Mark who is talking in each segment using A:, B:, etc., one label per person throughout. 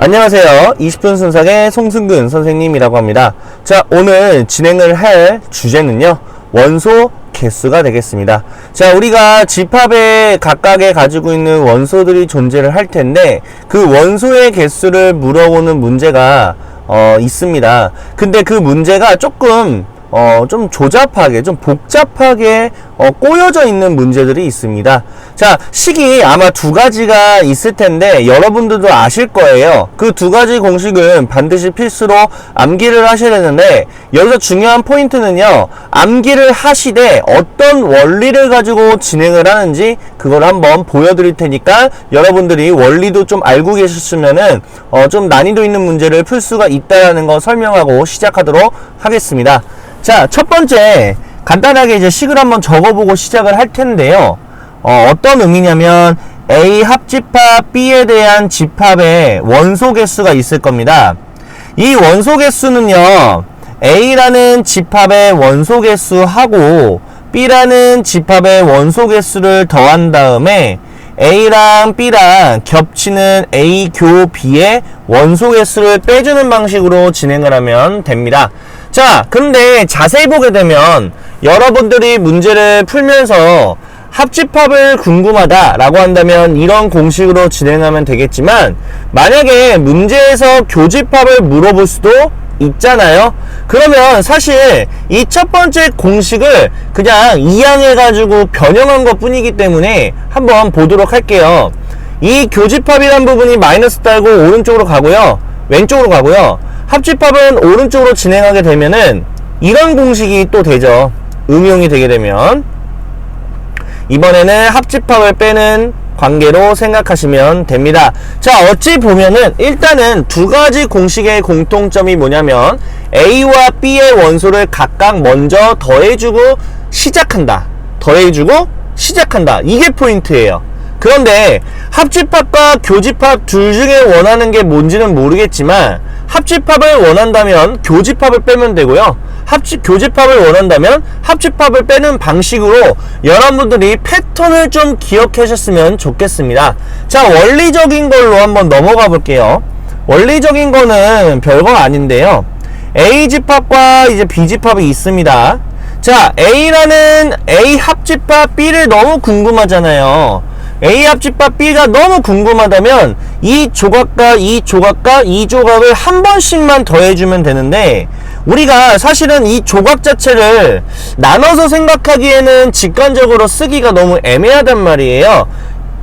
A: 안녕하세요. 20분 순삭의 송승근 선생님이라고 합니다. 자, 오늘 진행을 할 주제는요, 원소 개수가 되겠습니다. 자, 우리가 집합에 각각에 가지고 있는 원소들이 존재를 할 텐데, 그 원소의 개수를 물어보는 문제가 있습니다. 근데 그 문제가 조금 좀 조잡하게, 좀 복잡하게 꼬여져 있는 문제들이 있습니다. 자, 식이 아마 두 가지가 있을 텐데 여러분들도 아실 거예요. 그 두 가지 공식은 반드시 필수로 암기를 하셔야 되는데, 여기서 중요한 포인트는요, 암기를 하시되 어떤 원리를 가지고 진행을 하는지 그걸 한번 보여드릴 테니까 여러분들이 원리도 좀 알고 계셨으면은 좀 난이도 있는 문제를 풀 수가 있다는 거 설명하고 시작하도록 하겠습니다. 자, 첫 번째 간단하게 이제 식을 한번 적어보고 시작을 할 텐데요. 어떤 의미냐면 A 합집합 B에 대한 집합의 원소 개수가 있을 겁니다. 이 원소 개수는요, A라는 집합의 원소 개수하고 B라는 집합의 원소 개수를 더한 다음에 A랑 B랑 겹치는 A 교 B의 원소 개수를 빼주는 방식으로 진행을 하면 됩니다. 자, 근데 자세히 보게 되면 여러분들이 문제를 풀면서 합집합을 궁금하다 라고 한다면 이런 공식으로 진행하면 되겠지만, 만약에 문제에서 교집합을 물어볼 수도 있잖아요. 그러면 사실 이 첫 번째 공식을 그냥 이항해 가지고 변형한 것 뿐이기 때문에 한번 보도록 할게요. 이 교집합이란 부분이 마이너스 달고 오른쪽으로 가고요, 왼쪽으로 가고요. 합집합은 오른쪽으로 진행하게 되면은 이런 공식이 또 되죠. 응용이 되게 되면 이번에는 합집합을 빼는 관계로 생각하시면 됩니다. 자, 어찌 보면은 일단은 두 가지 공식의 공통점이 뭐냐면 A와 B의 원소를 각각 먼저 더해주고 시작한다. 더해주고 시작한다. 이게 포인트예요. 그런데 합집합과 교집합 둘 중에 원하는 게 뭔지는 모르겠지만, 합집합을 원한다면 교집합을 빼면 되고요, 교집합을 원한다면 합집합을 빼는 방식으로 여러분들이 패턴을 좀 기억하셨으면 좋겠습니다. 자, 원리적인 걸로 한번 넘어가 볼게요. 원리적인 거는 별거 아닌데요, A집합과 이제 B집합이 있습니다. 자, A 합집합 B를 너무 궁금하잖아요. A 합집합 B가 너무 궁금하다면 이 조각과 이 조각과 이 조각을 한 번씩만 더해주면 되는데, 우리가 사실은 이 조각 자체를 나눠서 생각하기에는 직관적으로 쓰기가 너무 애매하단 말이에요.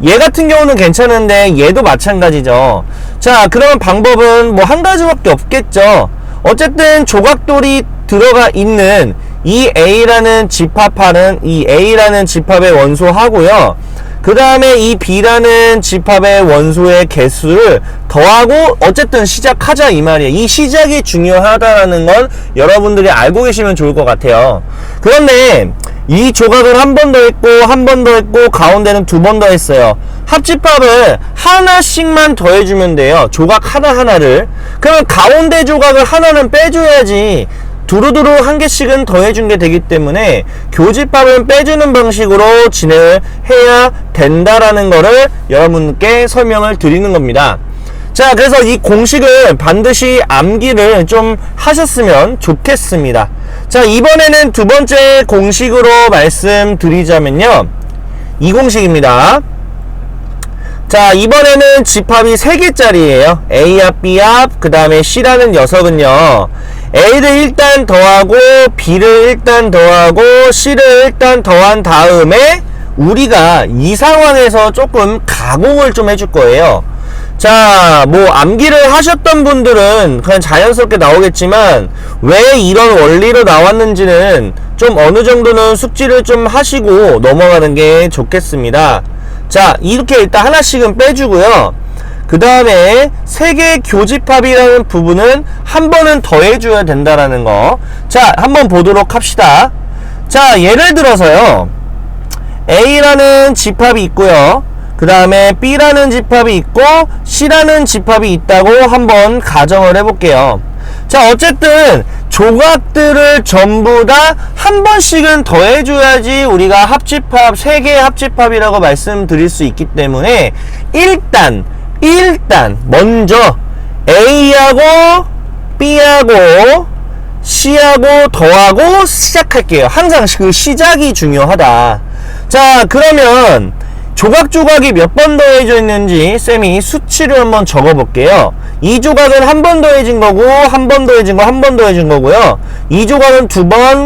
A: 얘 같은 경우는 괜찮은데 얘도 마찬가지죠. 자, 그러면 방법은 뭐 한 가지밖에 없겠죠. 어쨌든 조각돌이 들어가 있는 이 A라는 집합하는 이 A라는 집합의 원소하고요, 그 다음에 이 B라는 집합의 원소의 개수를 더하고 어쨌든 시작하자 이 말이에요. 이 시작이 중요하다라는 건 여러분들이 알고 계시면 좋을 것 같아요. 그런데 이 조각을 한 번 더 했고 한 번 더 했고 가운데는 두 번 더 했어요. 합집합을 하나씩만 더해주면 돼요. 조각 하나하나를. 그러면 가운데 조각을 하나는 빼줘야지 두루두루 한 개씩은 더해준 게 되기 때문에 교집합은 빼주는 방식으로 진행을 해야 된다라는 거를 여러분께 설명을 드리는 겁니다. 자, 그래서 이 공식을 반드시 암기를 좀 하셨으면 좋겠습니다. 자, 이번에는 두 번째 공식으로 말씀드리자면요, 이 공식입니다. 자, 이번에는 집합이 3개짜리예요. A합, B합, 그 다음에 C라는 녀석은요, A를 일단 더하고 B를 일단 더하고 C를 일단 더한 다음에 우리가 이 상황에서 조금 가공을 좀 해줄 거예요. 자, 뭐 암기를 하셨던 분들은 그냥 자연스럽게 나오겠지만 왜 이런 원리로 나왔는지는 좀 어느 정도는 숙지를 좀 하시고 넘어가는 게 좋겠습니다. 자, 이렇게 일단 하나씩은 빼주고요, 그 다음에 세개 교집합이라는 부분은 한 번은 더해줘야 된다라는 거. 자, 한번 보도록 합시다. 자, 예를 들어서요, A라는 집합이 있고요, 그 다음에 B라는 집합이 있고 C라는 집합이 있다고 한번 가정을 해볼게요. 자, 어쨌든 조각들을 전부 다 한 번씩은 더해줘야지 우리가 합집합, 3개의 합집합이라고 말씀드릴 수 있기 때문에 일단 먼저 A하고 B하고 C하고 더하고 시작할게요. 항상 그 시작이 중요하다. 자, 그러면 조각조각이 몇 번 더해져 있는지 쌤이 수치를 한번 적어 볼게요. 이 조각은 한 번 더해진 거고, 한 번 더해진 거, 한 번 더해진 거고요. 이 조각은 두 번,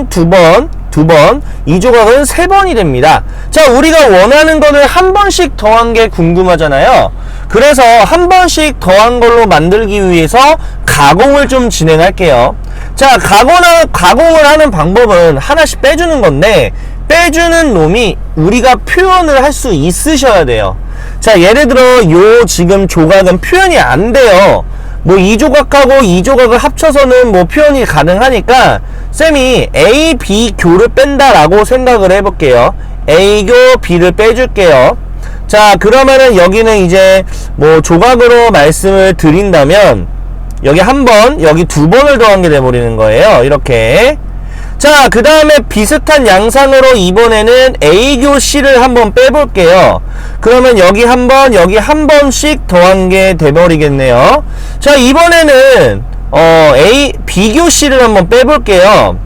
A: 이 조각은 세 번이 됩니다. 자, 우리가 원하는 거는 한 번씩 더한 게 궁금하잖아요. 그래서 한 번씩 더한 걸로 만들기 위해서 가공을 좀 진행할게요. 자, 가공을 하는 방법은 하나씩 빼주는 건데, 빼주는 놈이 우리가 표현을 할 수 있으셔야 돼요. 자, 예를 들어 요 지금 조각은 표현이 안 돼요. 뭐 이 조각하고 이 조각을 합쳐서는 뭐 표현이 가능하니까 쌤이 A, B 교를 뺀다라고 생각을 해볼게요. A 교, B를 빼줄게요. 자, 그러면은 여기는 이제 뭐 조각으로 말씀을 드린다면 여기 한 번, 여기 두 번을 더한 게 돼버리는 거예요. 이렇게. 자, 그 다음에 비슷한 양상으로 이번에는 A교 C를 한번 빼볼게요. 그러면 여기 한 번, 여기 한 번씩 더한 게 돼버리겠네요. 자, 이번에는 B교 C를 한번 빼볼게요.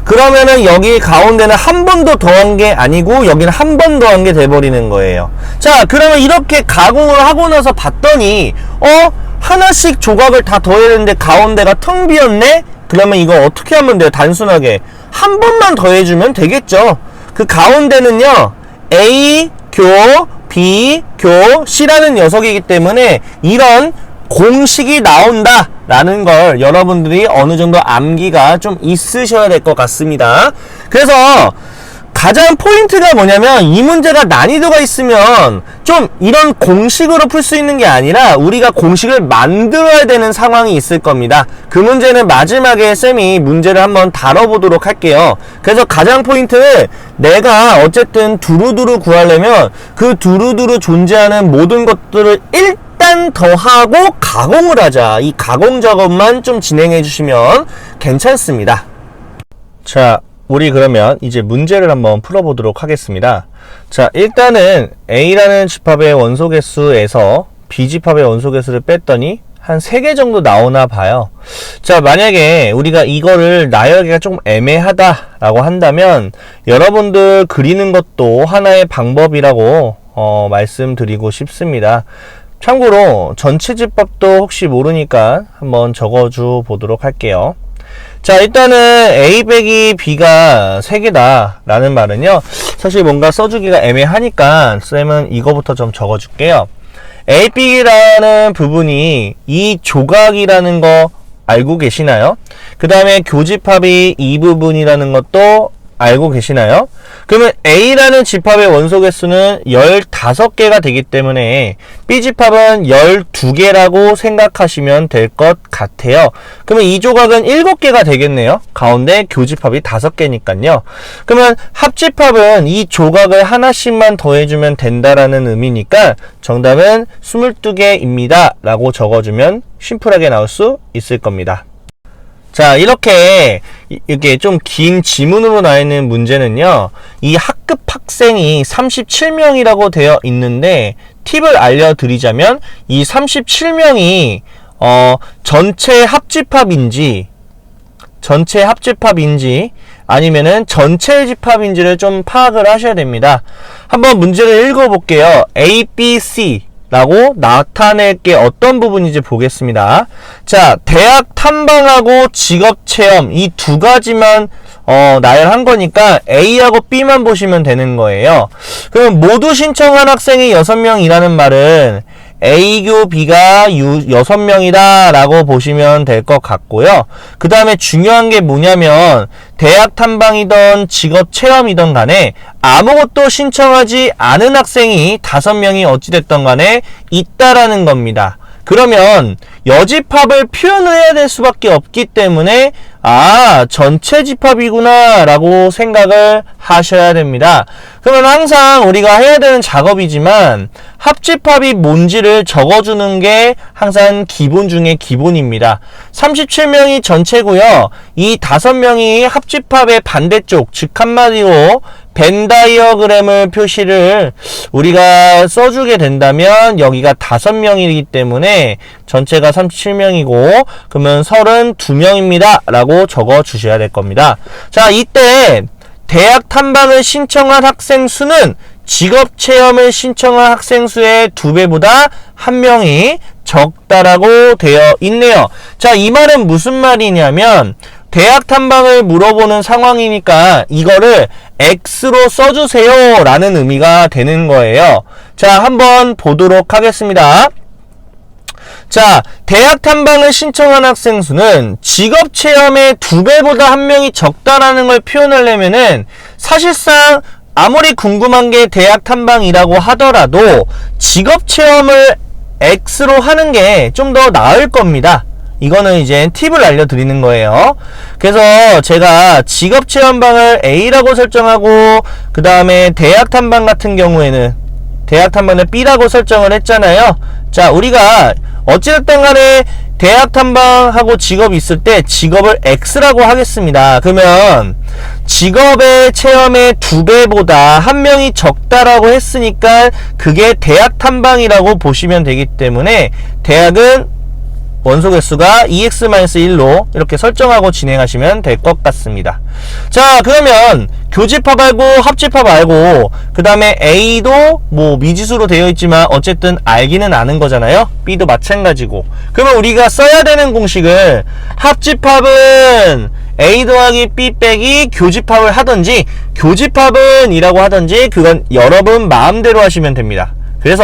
A: 그러면은 여기 가운데는 한 번도 더한 게 아니고 여기는 한 번 더한 게 돼버리는 거예요. 자, 그러면 이렇게 가공을 하고 나서 봤더니 하나씩 조각을 다 더해야 되는데 가운데가 텅 비었네? 그러면 이거 어떻게 하면 돼요? 단순하게 한 번만 더해주면 되겠죠. 그 가운데는요 A 교 B 교 C라는 녀석이기 때문에 이런 공식이 나온다 라는 걸 여러분들이 어느 정도 암기가 좀 있으셔야 될 것 같습니다. 그래서 가장 포인트가 뭐냐면 이 문제가 난이도가 있으면 좀 이런 공식으로 풀 수 있는 게 아니라 우리가 공식을 만들어야 되는 상황이 있을 겁니다. 그 문제는 마지막에 쌤이 문제를 한번 다뤄보도록 할게요. 그래서 가장 포인트는 내가 어쨌든 두루두루 구하려면 그 두루두루 존재하는 모든 것들을 일단 더하고 가공을 하자. 이 가공 작업만 좀 진행해 주시면 괜찮습니다. 자, 우리 그러면 이제 문제를 한번 풀어보도록 하겠습니다. 자, 일단은 A라는 집합의 원소 개수에서 B 집합의 원소 개수를 뺐더니 한 3개 정도 나오나 봐요. 자, 만약에 우리가 이거를 나열하기가 좀 애매하다라고 한다면 여러분들 그리는 것도 하나의 방법이라고 말씀드리고 싶습니다. 참고로 전체 집합도 혹시 모르니까 한번 적어줘 보도록 할게요. 자, 일단은 A 빼기 B가 3개다 라는 말은요 사실 뭔가 써주기가 애매하니까 쌤은 이거부터 좀 적어줄게요. A 빼기라는 부분이 이 조각이라는 거 알고 계시나요? 그 다음에 교집합이 이 부분이라는 것도 알고 계시나요? 그러면 A라는 집합의 원소 개수는 15개가 되기 때문에 B집합은 12개라고 생각하시면 될 것 같아요. 그러면 이 조각은 7개가 되겠네요. 가운데 교집합이 5개니까요. 그러면 합집합은 이 조각을 하나씩만 더해주면 된다라는 의미니까 정답은 22개입니다. 라고 적어주면 심플하게 나올 수 있을 겁니다. 자, 이렇게 좀 긴 지문으로 나와 있는 문제는요 이 학급 학생이 37명이라고 되어 있는데 팁을 알려드리자면 이 37명이 전체 합집합인지 아니면은 전체 집합인지를 좀 파악을 하셔야 됩니다. 한번 문제를 읽어볼게요. A, B, C 라고 나타낼 게 어떤 부분인지 보겠습니다. 자, 대학 탐방하고 직업 체험 이 두 가지만 나열한 거니까 A하고 B만 보시면 되는 거예요. 그럼 모두 신청한 학생이 6명이라는 말은 A교 B가 6명이다 라고 보시면 될 것 같고요. 그 다음에 중요한 게 뭐냐면 대학 탐방이던 직업 체험이던 간에 아무것도 신청하지 않은 학생이 5명이 어찌됐던 간에 있다라는 겁니다. 그러면 여집합을 표현을 해야 될 수밖에 없기 때문에 전체 집합이구나 라고 생각을 하셔야 됩니다. 그러면 항상 우리가 해야 되는 작업이지만 합집합이 뭔지를 적어주는 게 항상 기본 중에 기본입니다. 37명이 전체고요. 이 5명이 합집합의 반대쪽, 즉 한마디로 벤 다이어그램을 표시를 우리가 써주게 된다면 여기가 5명이기 때문에 전체가 37명이고 그러면 32명입니다 라고 적어 주셔야 될 겁니다. 자, 이때 대학 탐방을 신청한 학생 수는 직업 체험을 신청한 학생 수의 2배보다 1명이 적다라고 되어 있네요. 자, 이 말은 무슨 말이냐면 대학 탐방을 물어보는 상황이니까 이거를 X로 써주세요 라는 의미가 되는 거예요. 자, 한번 보도록 하겠습니다. 자, 대학 탐방을 신청한 학생 수는 직업 체험의 2배보다 1명이 적다라는 걸 표현하려면은 사실상 아무리 궁금한 게 대학 탐방이라고 하더라도 직업 체험을 X로 하는 게 좀 더 나을 겁니다. 이거는 이제 팁을 알려드리는 거예요. 그래서 제가 직업 체험방을 A라고 설정하고 그 다음에 대학 탐방 같은 경우에는 대학 탐방을 B라고 설정을 했잖아요. 자, 우리가 어찌됐든 간에 대학 탐방하고 직업이 있을 때 직업을 X라고 하겠습니다. 그러면 직업의 체험의 2배보다 1명이 적다라고 했으니까 그게 대학 탐방이라고 보시면 되기 때문에 대학은 원소 개수가 2x-1로 이렇게 설정하고 진행하시면 될 것 같습니다. 자, 그러면 교집합 알고 합집합 알고 그 다음에 A도 뭐 미지수로 되어 있지만 어쨌든 알기는 아는 거잖아요. B도 마찬가지고. 그러면 우리가 써야 되는 공식을 합집합은 A 더하기 B 빼기 교집합을 하든지 교집합은 이라고 하든지 그건 여러분 마음대로 하시면 됩니다. 그래서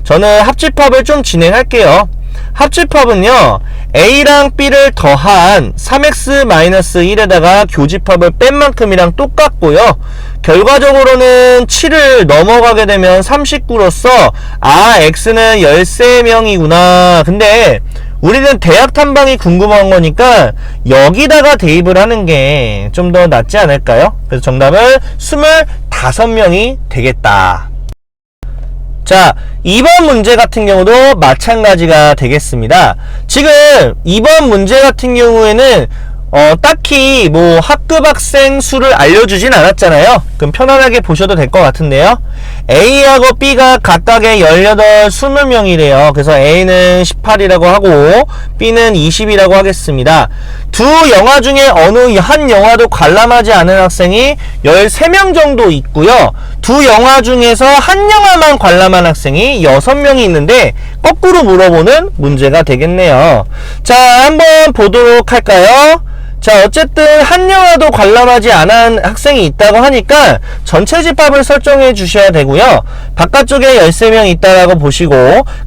A: 저는 합집합을 좀 진행할게요. 합집합은요, A랑 B를 더한 3x-1에다가 교집합을 뺀 만큼이랑 똑같고요. 결과적으로는 7을 넘어가게 되면 39로서 X는 13명이구나. 근데 우리는 대학 탐방이 궁금한 거니까 여기다가 대입을 하는 게 좀 더 낫지 않을까요? 그래서 정답은 25명이 되겠다. 자, 2번 문제 같은 경우도 마찬가지가 되겠습니다. 지금 2번 문제 같은 경우에는 딱히 뭐 학급 학생 수를 알려주진 않았잖아요. 그럼 편안하게 보셔도 될 것 같은데요. A하고 B가 각각의 18, 20명이래요. 그래서 A는 18이라고 하고 B는 20이라고 하겠습니다. 두 영화 중에 어느 한 영화도 관람하지 않은 학생이 13명 정도 있고요. 두 영화 중에서 한 영화만 관람한 학생이 6명이 있는데 거꾸로 물어보는 문제가 되겠네요. 자, 한번 보도록 할까요? 자, 어쨌든 한 영화도 관람하지 않은 학생이 있다고 하니까 전체 집합을 설정해 주셔야 되고요. 바깥쪽에 13명 있다라고 보시고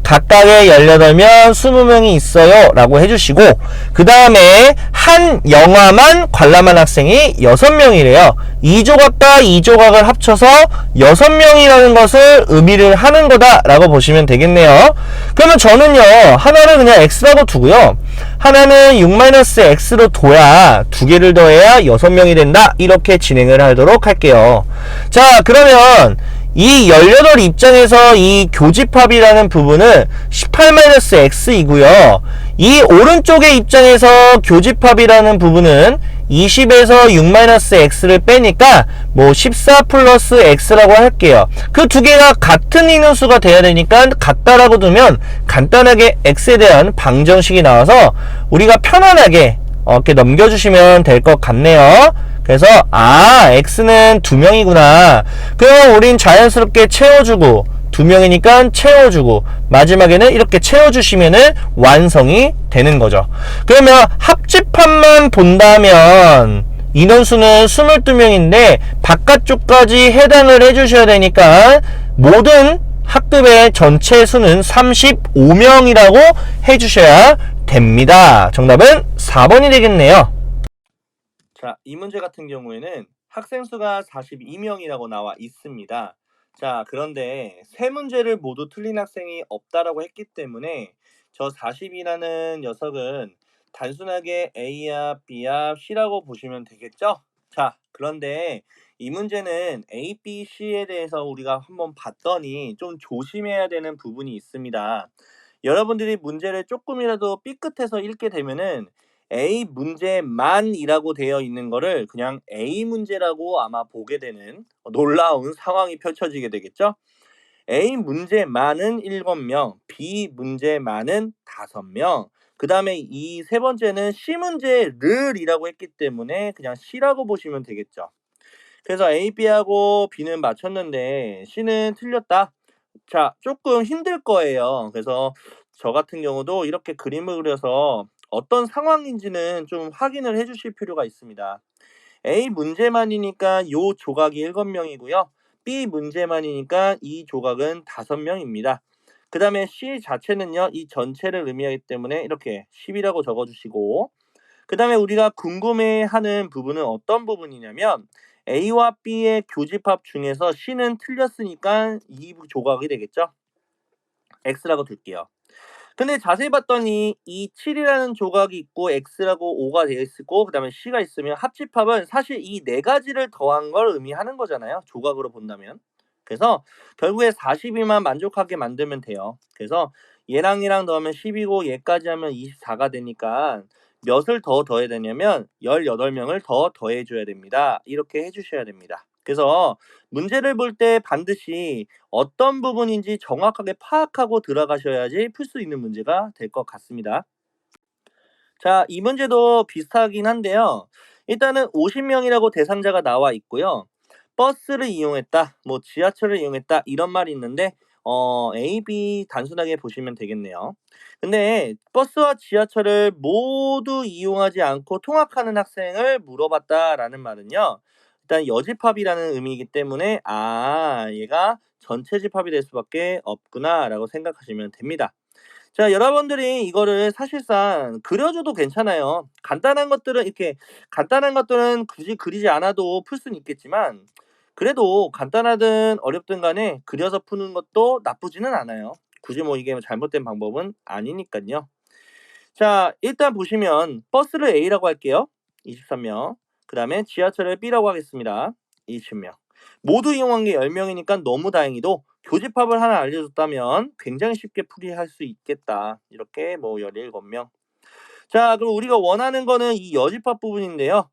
A: 각각의 18명, 20명이 있어요 라고 해주시고 그 다음에 한 영화만 관람한 학생이 6명이래요. 2조각과 2조각을 합쳐서 6명이라는 것을 의미를 하는 거다 라고 보시면 되겠네요. 그러면 저는요, 하나를 그냥 X라고 두고요. 하나는 6-X로 둬야 2개를 더해야 6명이 된다. 이렇게 진행을 하도록 할게요. 자, 그러면 이 18 입장에서 이 교집합이라는 부분은 18-X이고요. 이 오른쪽의 입장에서 교집합이라는 부분은 20에서 6-X를 빼니까 뭐 14 플러스 X라고 할게요. 그 두 개가 같은 인원수가 돼야 되니까 같다라고 두면 간단하게 X에 대한 방정식이 나와서 우리가 편안하게 이렇게 넘겨주시면 될 것 같네요. 그래서 X는 2명이구나. 그럼 우린 자연스럽게 채워주고 2명이니까 채워주고 마지막에는 이렇게 채워주시면은 완성이 되는 거죠. 그러면 합집합만 본다면 인원수는 22명인데 바깥쪽까지 해당을 해주셔야 되니까 모든 학급의 전체 수는 35명이라고 해주셔야 됩니다. 정답은 4번이 되겠네요. 자, 이 문제 같은 경우에는 학생 수가 42명이라고 나와 있습니다. 자, 그런데 세 문제를 모두 틀린 학생이 없다라고 했기 때문에 저 40이라는 녀석은 단순하게 A야 B야 C라고 보시면 되겠죠? 자, 그런데
B: 이 문제는 A, B, C에 대해서 우리가 한번 봤더니 좀 조심해야 되는 부분이 있습니다. 여러분들이 문제를 조금이라도 삐끗해서 읽게 되면은 A 문제만이라고 되어 있는 거를 그냥 A 문제라고 아마 보게 되는 놀라운 상황이 펼쳐지게 되겠죠? A 문제만은 7명, B 문제만은 5명, 그 다음에 이 세 번째는 C 문제를이라고 했기 때문에 그냥 C라고 보시면 되겠죠. 그래서 A, B하고 B는 맞췄는데 C는 틀렸다. 자, 조금 힘들 거예요. 그래서 저 같은 경우도 이렇게 그림을 그려서 어떤 상황인지는 좀 확인을 해 주실 필요가 있습니다. A 문제만이니까 요 조각이 7명이고요. B 문제만이니까 이 조각은 5명입니다. 그 다음에 C 자체는요, 이 전체를 의미하기 때문에 이렇게 10이라고 적어주시고, 그 다음에 우리가 궁금해하는 부분은 어떤 부분이냐면 A와 B의 교집합 중에서 C는 틀렸으니까 이 조각이 되겠죠. X라고 둘게요. 근데 자세히 봤더니 이 7이라는 조각이 있고 X라고 5가 되어 있고 그 다음에 C가 있으면 합집합은 사실 이 네 가지를 더한 걸 의미하는 거잖아요. 조각으로 본다면. 그래서 결국에 42만 만족하게 만들면 돼요. 그래서 얘랑 더하면 10이고 얘까지 하면 24가 되니까 몇을 더 더해야 되냐면 18명을 더 더해줘야 됩니다. 이렇게 해주셔야 됩니다. 그래서 문제를 볼 때 반드시 어떤 부분인지 정확하게 파악하고 들어가셔야지 풀 수 있는 문제가 될 것 같습니다. 자, 이 문제도 비슷하긴 한데요. 일단은 50명이라고 대상자가 나와 있고요. 버스를 이용했다, 뭐 지하철을 이용했다 이런 말이 있는데 A, B 단순하게 보시면 되겠네요. 근데 버스와 지하철을 모두 이용하지 않고 통학하는 학생을 물어봤다라는 말은요. 일단 여집합이라는 의미이기 때문에 얘가 전체 집합이 될 수밖에 없구나라고 생각하시면 됩니다. 자, 여러분들이 이거를 사실상 그려줘도 괜찮아요. 간단한 것들은 굳이 그리지 않아도 풀 수는 있겠지만, 그래도 간단하든 어렵든 간에 그려서 푸는 것도 나쁘지는 않아요. 굳이 뭐 이게 잘못된 방법은 아니니까요. 자, 일단 보시면 버스를 A라고 할게요. 23명. 그 다음에 지하철을 B라고 하겠습니다. 20명. 모두 이용한 게 10명이니까 너무 다행히도 교집합을 하나 알려줬다면 굉장히 쉽게 풀이할 수 있겠다. 이렇게 뭐 17명. 자, 그럼 우리가 원하는 거는 이 여집합 부분인데요.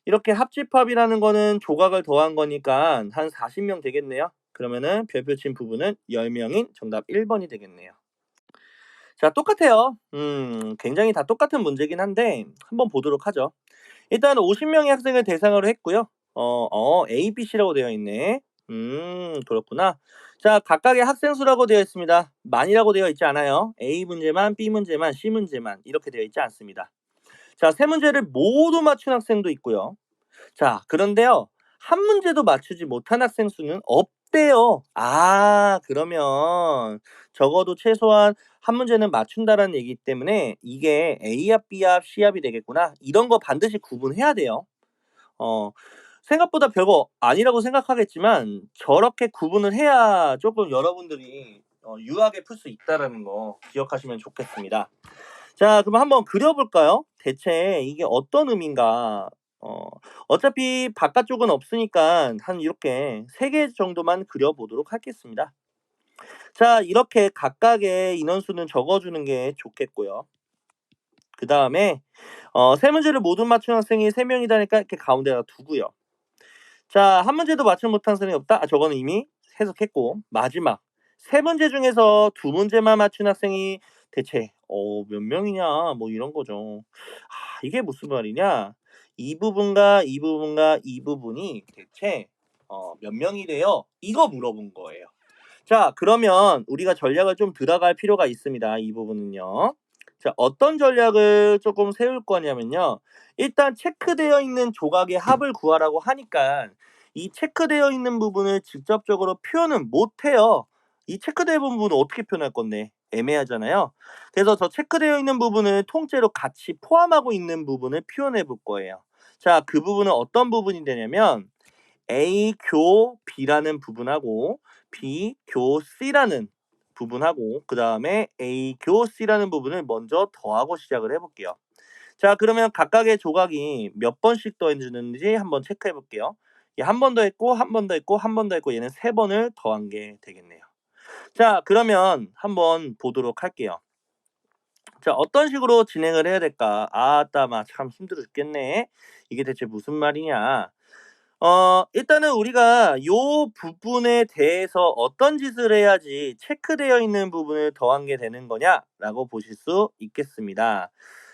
B: 이렇게 합집합이라는 거는 조각을 더한 거니까 한 40명 되겠네요. 그러면은 별표 친 부분은 10명인 정답 1번이 되겠네요. 자, 똑같아요. 굉장히 다 똑같은 문제긴 한데 한번 보도록 하죠. 일단 50명의 학생을 대상으로 했고요. A, B, C라고 되어 있네. 그렇구나. 자, 각각의 학생 수라고 되어 있습니다. 만이라고 되어 있지 않아요. A 문제만, B 문제만, C 문제만 이렇게 되어 있지 않습니다. 자, 세 문제를 모두 맞춘 학생도 있고요. 자, 그런데요. 한 문제도 맞추지 못한 학생 수는 없대요. 그러면 적어도 최소한 한 문제는 맞춘다라는 얘기 때문에 이게 A합, B합, C합이 되겠구나. 이런 거 반드시 구분해야 돼요. 어, 생각보다 별거 아니라고 생각하겠지만 저렇게 구분을 해야 조금 여러분들이 유하게 풀 수 있다라는 거 기억하시면 좋겠습니다. 자, 그럼 한번 그려볼까요? 대체 이게 어떤 의미인가? 어차피 바깥쪽은 없으니까 한 이렇게 3개 정도만 그려보도록 하겠습니다. 자, 이렇게 각각의 인원수는 적어주는 게 좋겠고요. 그 다음에 세 문제를 모두 맞춘 학생이 3명이다니까 이렇게 가운데다 두고요. 자, 한 문제도 맞추지 못한 학생이 없다? 저거는 이미 해석했고, 마지막 세 문제 중에서 두 문제만 맞춘 학생이 대체 몇 명이냐 뭐 이런 거죠. 이게 무슨 말이냐? 이 부분과 이 부분과 이 부분이 대체 몇 명이래요? 이거 물어본 거예요. 자, 그러면 우리가 전략을 좀 들어갈 필요가 있습니다. 이 부분은요. 자, 어떤 전략을 조금 세울 거냐면요. 일단 체크되어 있는 조각의 합을 구하라고 하니까 이 체크되어 있는 부분을 직접적으로 표현은 못해요. 이 체크되어 있는 부분을 어떻게 표현할 건데? 애매하잖아요. 그래서 저 체크되어 있는 부분을 통째로 같이 포함하고 있는 부분을 표현해 볼 거예요. 자, 그 부분은 어떤 부분이 되냐면 A 교 B라는 부분하고 B 교 C라는 부분하고 그 다음에 A 교 C라는 부분을 먼저 더하고 시작을 해볼게요. 자, 그러면 각각의 조각이 몇 번씩 더해주는지 한번 체크해 볼게요. 한 번 더 했고, 한 번 더 했고, 한 번 더 했고, 얘는 3번을 더한 게 되겠네요. 자, 그러면 한번 보도록 할게요. 자, 어떤 식으로 진행을 해야 될까? 아따, 참 힘들어 죽겠네. 이게 대체 무슨 말이냐? 일단은 우리가 요 부분에 대해서 어떤 짓을 해야지 체크되어 있는 부분을 더한 게 되는 거냐라고 보실 수 있겠습니다.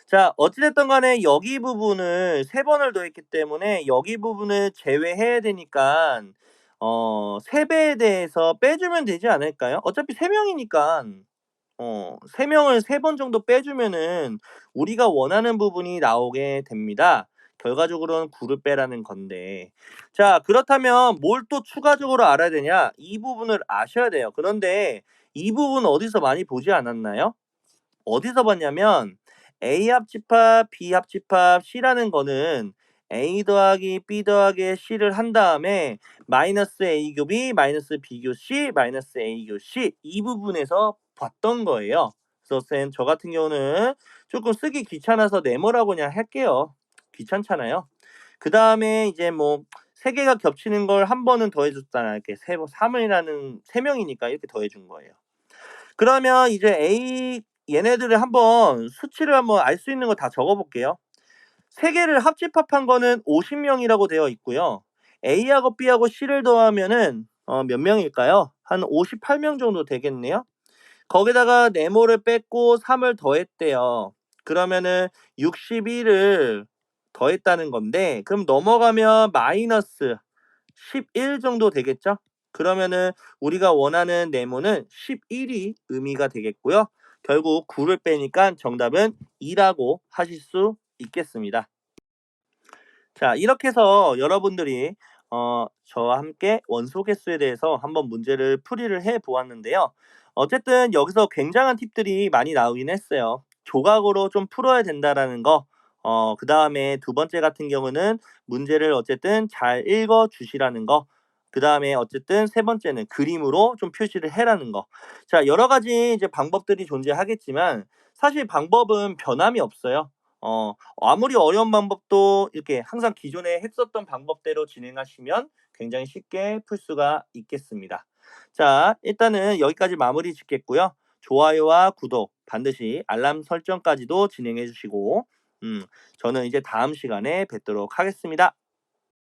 B: 자, 어찌됐든 간에 여기 부분을 3번을 더했기 때문에 여기 부분을 제외해야 되니까 3배에 대해서 빼주면 되지 않을까요? 어차피 3명이니까 3명을 3번 정도 빼주면은 우리가 원하는 부분이 나오게 됩니다. 결과적으로는 9를 빼라는 건데. 자, 그렇다면 뭘 또 추가적으로 알아야 되냐? 이 부분을 아셔야 돼요. 그런데 이 부분 어디서 많이 보지 않았나요? 어디서 봤냐면 A 합집합, B 합집합, C라는 거는 A 더하기 B 더하기 C를 한 다음에 마이너스 A 교 B, 마이너스 B 교 C, 마이너스 A 교 C 이 부분에서 봤던 거예요. 그래서 쌤, 저 같은 경우는 조금 쓰기 귀찮아서 네모라고 그냥 할게요. 귀찮잖아요. 그 다음에 이제 뭐 3개가 겹치는 걸 한 번은 더해줬잖아요. 이렇게 3이라는 3명이니까 이렇게 더해준 거예요. 그러면 이제 얘네들을 한번 수치를 한번 알 수 있는 거 다 적어볼게요. 3개를 합집합한 거는 50명이라고 되어 있고요. A하고 B하고 C를 더하면은 몇 명일까요? 한 58명 정도 되겠네요. 거기다가 네모를 뺐고 3을 더했대요. 그러면은 61을 더했다는 건데, 그럼 넘어가면 마이너스 11 정도 되겠죠? 그러면은 우리가 원하는 네모는 11이 의미가 되겠고요. 결국 9를 빼니까 정답은 2라고 하실 수 있겠습니다. 자, 이렇게 해서 여러분들이 저와 함께 원소 개수에 대해서 한번 문제를 풀이를 해 보았는데요. 어쨌든 여기서 굉장한 팁들이 많이 나오긴 했어요. 조각으로 좀 풀어야 된다라는 거. 그 다음에 두 번째 같은 경우는 문제를 어쨌든 잘 읽어 주시라는 거. 그 다음에 어쨌든 세 번째는 그림으로 좀 표시를 해라는 거. 자, 여러 가지 이제 방법들이 존재하겠지만 사실 방법은 변함이 없어요. 아무리 어려운 방법도 이렇게 항상 기존에 했었던 방법대로 진행하시면 굉장히 쉽게 풀 수가 있겠습니다. 자, 일단은 여기까지 마무리 짓겠고요. 좋아요와 구독, 반드시 알람 설정까지도 진행해 주시고, 저는 이제 다음 시간에 뵙도록 하겠습니다.